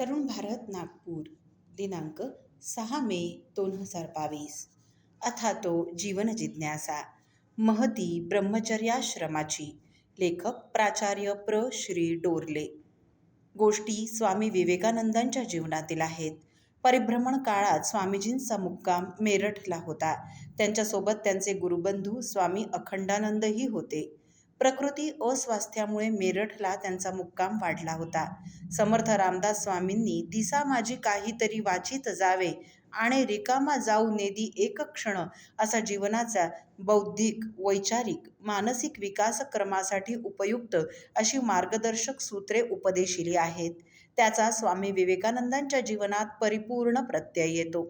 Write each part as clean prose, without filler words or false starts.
तरुण भारत नागपूर दिनांक 6 मे 2022. अथातो जीवन जिज्ञासा महती ब्रह्मचर्याश्रमाची. लेखक प्राचार्य श्री डोरले. गोष्टी स्वामी विवेकानंदांच्या जीवनातील आहेत. परिभ्रमण काळात स्वामीजींचा मुक्काम मेरठला होता. त्यांच्यासोबत त्यांचे गुरुबंधू स्वामी अखंडानंदही होते. प्रकृती अस्वास्थ्यामुळे मेरठला त्यांचा मुक्काम वाढला होता. समर्थ रामदास स्वामींनी दिसा माझी काहीतरी वाचित जावे आणि रिकामा जाऊ नेदी एक क्षण असा जीवनाचा बौद्धिक, वैचारिक, मानसिक विकासक्रमासाठी उपयुक्त अशी मार्गदर्शक सूत्रे उपदेशिली आहेत. त्याचा स्वामी विवेकानंदांच्या जीवनात परिपूर्ण प्रत्यय येतो.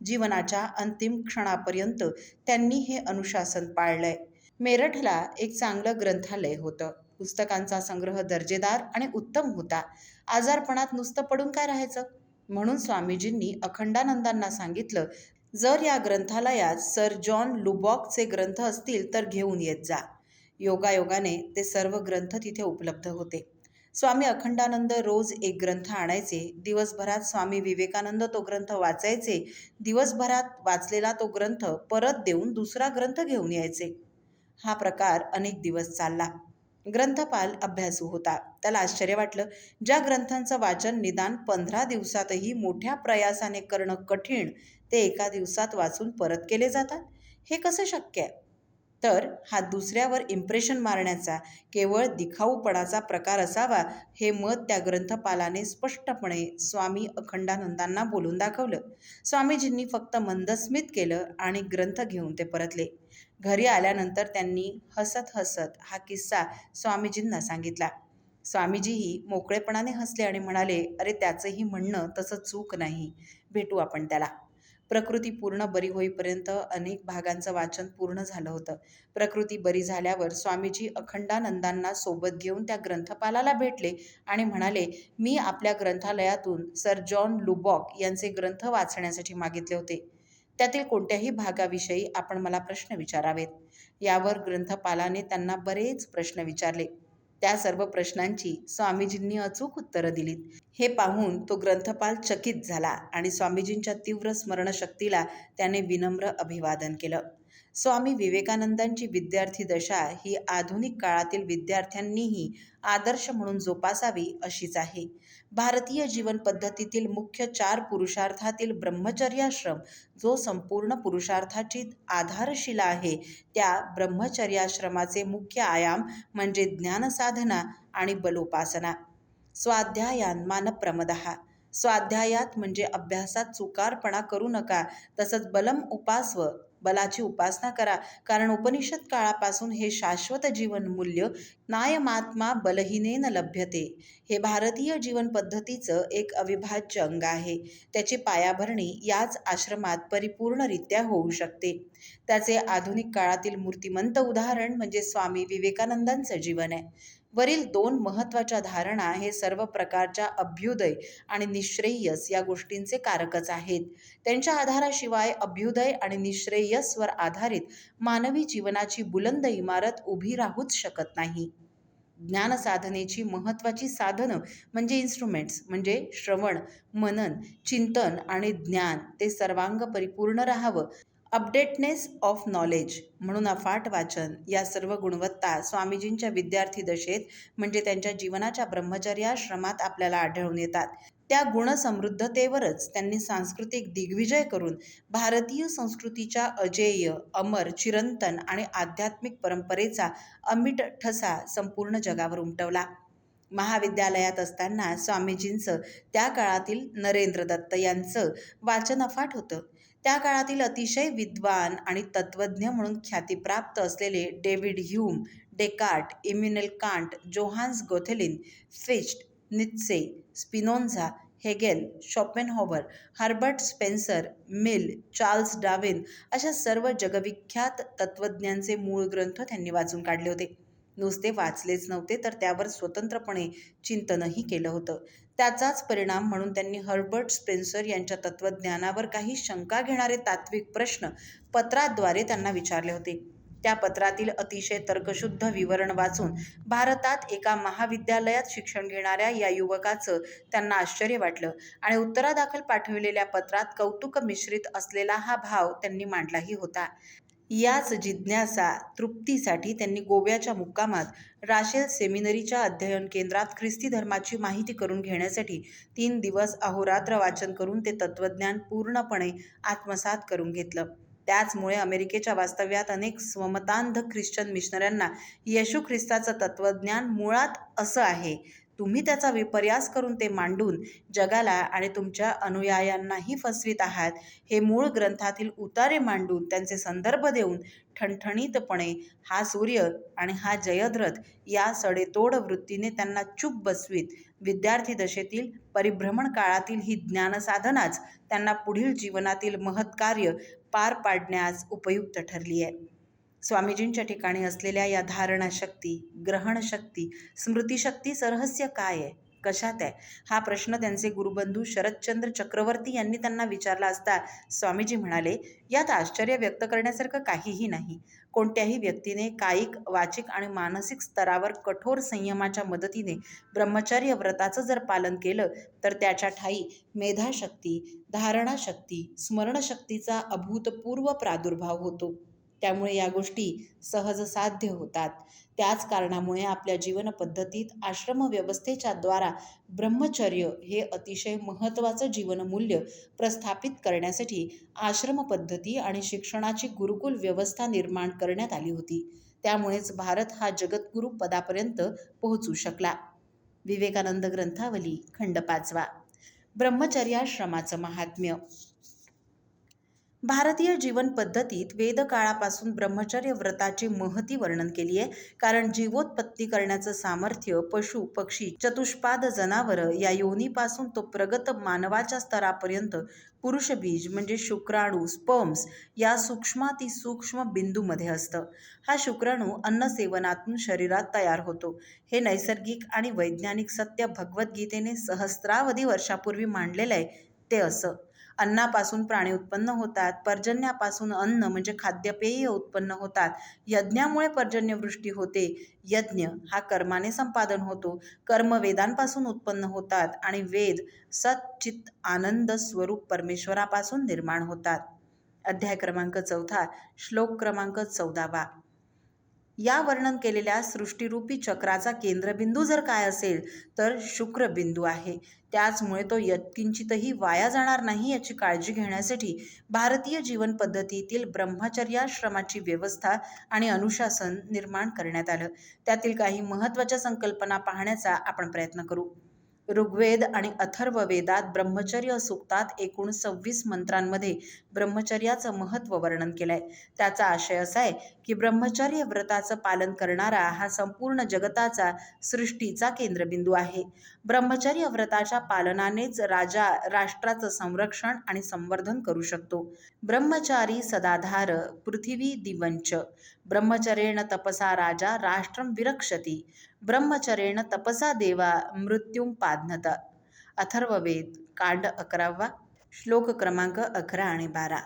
जीवनाच्या अंतिम क्षणापर्यंत त्यांनी हे अनुशासन पाळलंय. मेरठला एक चांगलं ग्रंथालय होतं. पुस्तकांचा संग्रह दर्जेदार आणि उत्तम होता. आजारपणात नुसतं पडून काय राहायचं, म्हणून स्वामीजींनी अखंडानंदांना सांगितलं, जर या ग्रंथालयात सर जॉन लुबॉकचे ग्रंथ असतील तर घेऊन येत जा. योगायोगाने ते सर्व ग्रंथ तिथे उपलब्ध होते. स्वामी अखंडानंद रोज एक ग्रंथ आणायचे. दिवसभरात स्वामी विवेकानंद तो ग्रंथ वाचायचे. दिवसभरात वाचलेला तो ग्रंथ परत देऊन दुसरा ग्रंथ घेऊन यायचे. हा प्रकार अनेक दिवस चालला. ग्रंथपाल अभ्यासू होता. त्याला आश्चर्य वाटलं. ज्या ग्रंथांचं वाचन निदान 15 दिवसातही मोठ्या प्रयासाने करणं कठीण, ते एका दिवसात वाचून परत केले जातात. हे कसं शक्य आहे? तर हा दुसऱ्यावर इम्प्रेशन मारण्याचा, केवळ दिखाऊपणाचा प्रकार असावा, हे मत त्या ग्रंथपालाने स्पष्टपणे स्वामी अखंडानंदांना बोलून दाखवलं. स्वामीजींनी फक्त मंदस्मित केलं आणि ग्रंथ घेऊन ते परतले. घरी आल्यानंतर त्यांनी हसत हसत हा किस्सा स्वामीजींना सांगितला. स्वामीजीही मोकळेपणाने हसले आणि म्हणाले, अरे त्याचंही म्हणणं तसं चूक नाही, भेटू आपण त्याला. प्रकृती पूर्ण बरी होईपर्यंत अनेक भागांचं वाचन पूर्ण झालं होतं. प्रकृती बरी झाल्यावर स्वामीजी अखंडानंदांना सोबत घेऊन त्या ग्रंथपालाला भेटले आणि म्हणाले, मी आपल्या ग्रंथालयातून सर जॉन लुबॉक यांचे ग्रंथ वाचण्यासाठी मागितले होते. त्यातील कोणत्याही भागाविषयी आपण मला प्रश्न विचारावेत. यावर ग्रंथपालाने त्यांना बरेच प्रश्न विचारले. त्या सर्व प्रश्नांची स्वामीजींनी अचूक उत्तरं दिलीत. हे पाहून तो ग्रंथपाल चकित झाला आणि स्वामीजींच्या तीव्र स्मरणशक्तीला त्याने विनम्र अभिवादन केलं. स्वामी विवेकानंदांची विद्यार्थी दशा ही आधुनिक काळातील विद्यार्थ्यांनीही आदर्श म्हणून जोपासावी अशीच आहे. भारतीय जीवन पद्धतीतील मुख्य 4 पुरुषार्थातील ब्रह्मचर्याश्रम जो संपूर्ण पुरुषार्थाची आधारशिला आहे, त्या ब्रह्मचर्याश्रमाचे मुख्य आयाम म्हणजे ज्ञानसाधना आणि बलोपासना. स्वाध्यायान मानप्रमदः. स्वाध्यायात म्हणजे अभ्यासात चुकारपणा करू नका. तसंच बलम उपास्व, बलाची उपासना करा, कारण उपनिषद काळापासून हे शाश्वत जीवन मूल्य नायमात्मा बलहीनेन लभ्यते हे भारतीय जीवन पद्धतीचं एक अविभाज्य अंग आहे. त्याची पायाभरणी याच आश्रमात परिपूर्णरित्या होऊ शकते. त्याचे आधुनिक काळातील मूर्तिमंत उदाहरण म्हणजे स्वामी विवेकानंदांचं जीवन आहे. वरील 2 महत्त्वाच्या धारणा हे सर्व प्रकारच्या अभ्युदय आणि निःश्रेयस या गोष्टींचे कारकच आहेत. त्यांच्या आधाराशिवाय अभ्युदय आणि निःश्रेयसवर आधारित मानवी जीवनाची बुलंद इमारत उभी राहूच शकत नाही. ज्ञानसाधनेची महत्त्वाची साधनं म्हणजे इन्स्ट्रुमेंट्स म्हणजे श्रवण, मनन, चिंतन आणि ज्ञान, ते सर्वांग परिपूर्ण राहावं. अपडेटनेस ऑफ नॉलेज म्हणून अफाट वाचन, या सर्व गुणवत्ता स्वामीजींच्या विद्यार्थी दशेत म्हणजे त्यांच्या जीवनाच्या ब्रह्मचर्याश्रमात आपल्याला आढळून येतात. त्या गुणसमृद्धतेवरच त्यांनी सांस्कृतिक दिग्विजय करून भारतीय संस्कृतीच्या अजेय, अमर, चिरंतन आणि आध्यात्मिक परंपरेचा अमिट ठसा संपूर्ण जगावर उमटवला. महाविद्यालयात असताना स्वामीजींचं त्या काळातील नरेंद्र दत्त यांचं वाचन अफाट होतं. त्या काळातील अतिशय विद्वान आणि तत्त्वज्ञ म्हणून ख्यातीप्राप्त असलेले David Hume, Descartes, Immanuel Kant, Johannes गोथेलिन, Fichte, Nietzsche, Spinoza, Hegel, Schopenhauer, Herbert Spencer, Mill, Charles Darwin अशा सर्व जगविख्यात तत्त्वज्ञांचे मूळ ग्रंथ त्यांनी वाचून काढले होते. नुसते वाचलेच नव्हते, तर त्यावर स्वतंत्रपणे चिंतनही केलं होतं. त्याचाच परिणाम म्हणून त्यांनी हर्बर्ट स्पेन्सर यांच्या तत्त्वज्ञानावर काही शंका घेणारे तात्विक प्रश्न पत्राद्वारे त्यांना विचारले होते. त्या पत्रातील अतिशय तर्कशुद्ध विवरण वाचून भारतात एका महाविद्यालयात शिक्षण घेणाऱ्या या युवकाचं त्यांना आश्चर्य वाटलं आणि उत्तरादाखल पाठविलेल्या पत्रात कौतुक मिश्रित असलेला हा भाव त्यांनी मांडलाही होता. याच जिज्ञासा तृप्तीसाठी त्यांनी गोव्याच्या मुक्कामात राशेल सेमिनरीच्या अध्ययन केंद्रात ख्रिस्ती धर्माची माहिती करून घेण्यासाठी 3 दिवस अहोरात्र वाचन करून ते तत्त्वज्ञान पूर्णपणे आत्मसात करून घेतलं. त्याचमुळे अमेरिकेच्या वास्तव्यात अनेक स्वमतांध ख्रिश्चन मिशनऱ्यांना येशू ख्रिस्ताचं तत्त्वज्ञान मुळात असं आहे, तुम्ही त्याचा विपर्यास करून ते मांडून जगाला आणि तुमच्या अनुयायांनाही फसवीत आहात, हे मूळ ग्रंथातील उतारे मांडून त्यांचे संदर्भ देऊन ठणठणीतपणे हा सूर्य आणि हा जयद्रथ या सडेतोड वृत्तीने त्यांना चूप बसवीत विद्यार्थी दशेतील परिभ्रमण काळातील ही ज्ञानसाधनाच त्यांना पुढील जीवनातील महत्कार्य पार पाडण्यास उपयुक्त ठरली आहे. स्वामीजींच्या ठिकाणी असलेल्या या धारणाशक्ती, ग्रहणशक्ती, स्मृतिशक्तीचं रहस्य काय आहे, कशात आहे, हा प्रश्न त्यांचे गुरुबंधू शरदचंद्र चक्रवर्ती यांनी त्यांना विचारला असता स्वामीजी म्हणाले, यात आश्चर्य व्यक्त करण्यासारखं काहीही नाही. कोणत्याही व्यक्तीने कायिक, वाचिक आणि मानसिक स्तरावर कठोर संयमाच्या मदतीने ब्रह्मचर्य व्रताचं जर पालन केलं तर त्याच्या ठायी मेधाशक्ती, धारणाशक्ती, स्मरणशक्तीचा अभूतपूर्व प्रादुर्भाव होतो. त्यामुळे या गोष्टी सहज साध्य होतात. त्याच कारणामुळे आपल्या जीवनपद्धतीत आश्रमव्यवस्थेच्या द्वारा ब्रह्मचर्य हे अतिशय महत्त्वाचं जीवनमूल्य प्रस्थापित करण्यासाठी आश्रमपद्धती आणि शिक्षणाची गुरुकुल व्यवस्था निर्माण करण्यात आली होती. त्यामुळेच भारत हा जगद्गुरू पदापर्यंत पोहोचू शकला. विवेकानंद ग्रंथावली खंड 5. ब्रह्मचर्याश्रमाचं महात्म्य. भारतीय जीवन पद्धतीत वेदकाळापासून ब्रह्मचर्य व्रताची महती वर्णन केली आहे. कारण जीवोत्पत्ती करण्याचं सामर्थ्य पशु, पक्षी, चतुष्पाद जनावरं या योनीपासून तो प्रगत मानवाच्या स्तरापर्यंत पुरुषबीज म्हणजे शुक्राणू, स्पर्म्स या सूक्ष्मातिसूक्ष्म बिंदूमध्ये असतं. हा शुक्राणू अन्नसेवनातून शरीरात तयार होतो. हे नैसर्गिक आणि वैज्ञानिक सत्य भगवद्गीतेने सहस्रावधी वर्षापूर्वी मांडलेलं आहे. ते असं, अन्नापासून प्राणी उत्पन्न होतात, पर्जन्यापासून अन्न म्हणजे खाद्यपेय उत्पन्न होतात, यज्ञामुळे पर्जन्यवृष्टी होते, यज्ञ हा कर्माने संपादन होतो, कर्म वेदांपासून उत्पन्न होतात आणि वेद सत चित आनंद स्वरूप परमेश्वरापासून निर्माण होतात. अध्याय क्रमांक 4, श्लोक क्रमांक 14. या वर्णन केलेल्या सृष्टीरूपी चक्राचा केंद्रबिंदू जर काय असेल तर शुक्रबिंदू आहे. त्याचमुळे तो यत्किंचितही वाया जाणार नाही याची काळजी घेण्यासाठी भारतीय जीवन पद्धतीतील ब्रह्मचर्याश्रमाची व्यवस्था आणि अनुशासन निर्माण करण्यात आलं. त्यातील काही महत्त्वाच्या संकल्पना पाहण्याचा आपण प्रयत्न करू. ऋग्वेद आणि अथर्ववेदात ब्रह्मचर्य सूक्तात एकूण 26 मंत्रांमध्ये ब्रह्मचर्याचं महत्त्व वर्णन केलंय. त्याचा आशय असा आहे की ब्रह्मचर्य व्रताचं पालन करणारा हा संपूर्ण जगताचा, सृष्टीचा केंद्रबिंदू आहे. ब्रह्मचर्य व्रताच्या पालनानेच राजा राष्ट्राचं संरक्षण आणि संवर्धन करू शकतो. ब्रह्मचारी सदाधार पृथिवी दिवंच, ब्रह्मचरेण तपसा राजा राष्ट्रं विरक्षति, ब्रह्मचरेण तपसा देवा मृत्युं पाध्नत. अथर्ववेद कांड 11, श्लोक क्रमांक 11 आणि 12.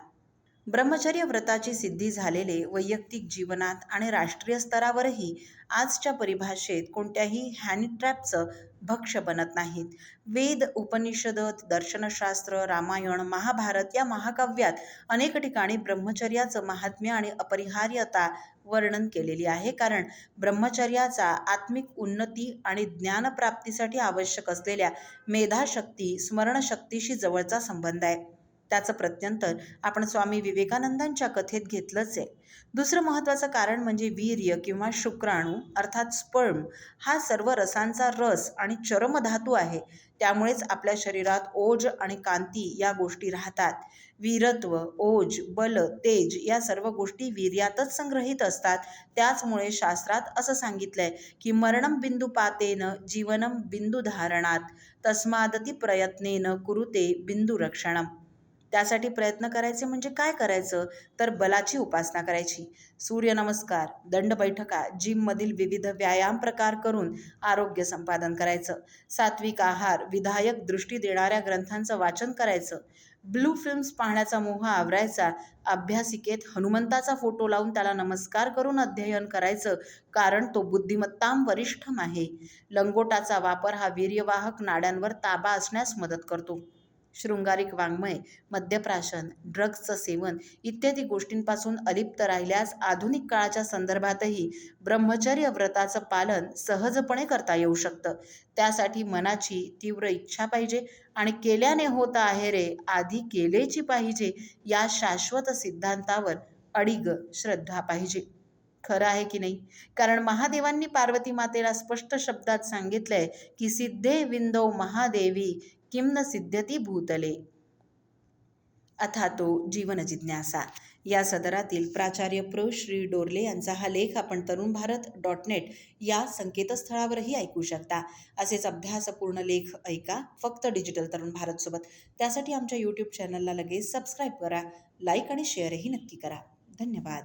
ब्रह्मचर्य व्रताची सिद्धी झालेले वैयक्तिक जीवनात आणि राष्ट्रीय स्तरावरही आजच्या परिभाषेत कोणत्याही हॅनिट्रॅपचं भक्ष बनत नाहीत. वेद, उपनिषद, दर्शनशास्त्र, रामायण, महाभारत या महाकाव्यात अनेक ठिकाणी ब्रह्मचर्याचं महात्म्य आणि अपरिहार्यता वर्णन केलेली आहे. कारण ब्रह्मचर्याचा आत्मिक उन्नती आणि ज्ञानप्राप्तीसाठी आवश्यक असलेल्या मेधाशक्ती, स्मरणशक्तीशी जवळचा संबंध आहे. त्याचं प्रत्यंतर आपण स्वामी विवेकानंदांच्या कथेत घेतलंच आहे. दुसरं महत्त्वाचं कारण म्हणजे वीर्य किंवा शुक्राणू अर्थात स्पर्म हा सर्व रसांचा रस आणि चरमधातू आहे. त्यामुळेच आपल्या शरीरात ओज आणि कांती या गोष्टी राहतात. वीरत्व, ओज, बल, तेज या सर्व गोष्टी वीर्यातच संग्रहित असतात. त्याचमुळे शास्त्रात असं सांगितलंय की मरणं बिंदुपातेन जीवनं बिंदुधारणात तस्मादती प्रयत्नेन कुरुते बिंदुरक्षणम्. त्यासाठी प्रयत्न करायचे म्हणजे काय करायचं तर बलाची उपासना करायची. सूर्यनमस्कार, दंडबैठका, जिममधील विविध व्यायाम प्रकार करून आरोग्य संपादन करायचं. सात्विक आहार, विधायक दृष्टी देणाऱ्या ग्रंथांचं वाचन करायचं. ब्लू फिल्म्स पाहण्याचा मोह आवरायचा, अभ्यासिकेत हनुमंताचा फोटो लावून त्याला नमस्कार करून अध्ययन करायचं, कारण तो बुद्धिमत्तां वरिष्ठम आहे. लंगोटाचा वापर हा वीर्यवाहक नाड्यांवर ताबा असण्यास मदत करतो. शृंगारिक वाङ्मय, मद्यप्राशन, ड्रग्जचं सेवन इत्यादी गोष्टींपासून अलिप्त राहिल्यास आधुनिक काळाच्या संदर्भातही ब्रह्मचर्य व्रताचं पालन सहजपणे करता येऊ शकतं. त्यासाठी मनाची तीव्र इच्छा पाहिजे आणि केल्याने होत आहे रे, आधी केलेची पाहिजे या शाश्वत सिद्धांतावर अडिग श्रद्धा पाहिजे. खरं आहे की नाही? कारण महादेवांनी पार्वती मातेला स्पष्ट शब्दात सांगितलंय की सिद्धे विंदो महादेवी किम न सिद्ध्यती भूतले. अथातो जीवन जिज्ञासा या सदरातील प्राचार्य प्रो. श्री डोरले यांचा हा लेख आपण तरुणभारत.net या संकेतस्थळावरही ऐकू शकता. असेच अभ्यासपूर्ण लेख ऐका फक्त डिजिटल तरुण भारतसोबत. त्यासाठी आमच्या यूट्यूब चॅनलला लगेच सबस्क्राईब करा, लाईक आणि शेअरही नक्की करा. धन्यवाद.